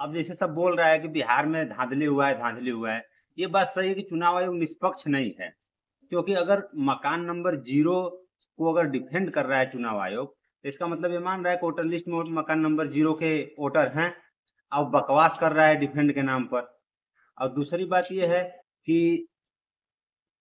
अब जैसे सब बोल रहा है कि बिहार में धांधली हुआ है, धांधली हुआ है। ये बात सही है कि चुनाव आयोग निष्पक्ष नहीं है। क्योंकि अगर मकान नंबर 0 को अगर डिफेंड कर रहा है चुनाव आयोग, तो इसका मतलब ये मान रहा है कि वोटर लिस्ट में मकान नंबर 0 के वोटर हैं। अब बकवास कर रहा है डिफेंड के नाम पर। और दूसरी बात ये है कि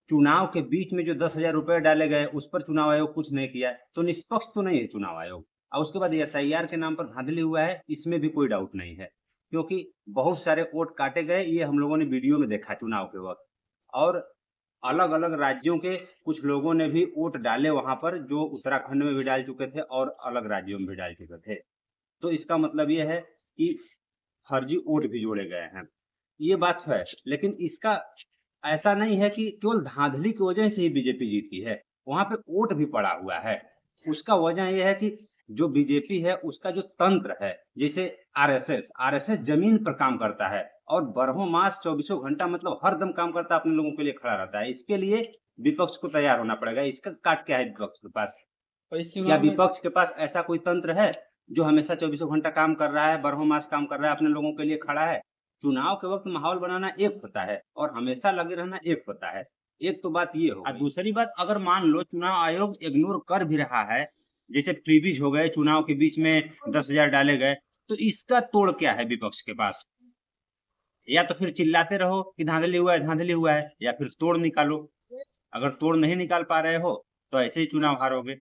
चुनाव के बीच में जो 10,000 रुपए डाले गए, उस पर चुनाव आयोग कुछ नहीं किया, तो निष्पक्ष तो नहीं है चुनाव आयोग। और उसके बाद एसआईआर के नाम पर धांधली हुआ है, इसमें भी कोई डाउट नहीं है, क्योंकि बहुत सारे वोट काटे गए, ये हम लोगों ने वीडियो में देखा चुनाव के वक्त। और अलग अलग राज्यों के कुछ लोगों ने भी वोट डाले वहां पर, जो उत्तराखंड में भी डाल चुके थे और अलग राज्यों में भी डाल चुके थे। तो इसका मतलब ये है कि फर्जी वोट भी जोड़े गए हैं। ये बात है, लेकिन इसका ऐसा नहीं है कि केवल धांधली की वजह से ही बीजेपी जीती है। वहां पे वोट भी पड़ा हुआ है। उसका वजह यह है कि जो बीजेपी है उसका जो तंत्र है, जैसे आरएसएस जमीन पर काम करता है और बरहों मास चौबीसों घंटा मतलब हर दम काम करता है, अपने लोगों के लिए खड़ा रहता है। इसके लिए विपक्ष को तैयार होना पड़ेगा। इसका काट क्या है विपक्ष के पास? और इस क्या चुनाव में विपक्ष के पास ऐसा कोई तंत्र है जो हमेशा चौबीसों घंटा काम कर रहा है, बरहों मास काम कर रहा है, अपने लोगों के लिए खड़ा है? चुनाव के वक्त माहौल बनाना एक होता है और हमेशा लगे रहना एक होता है। एक तो बात ये हो गई। दूसरी बात, अगर मान लो चुनाव आयोग इग्नोर कर भी रहा है, जैसे फ्रीबीज हो गए, चुनाव के बीच में 10,000 डाले गए, तो इसका तोड़ क्या है विपक्ष के पास? या तो फिर चिल्लाते रहो कि धांधली हुआ है, धांधली हुआ है, या फिर तोड़ निकालो। अगर तोड़ नहीं निकाल पा रहे हो तो ऐसे ही चुनाव हारोगे।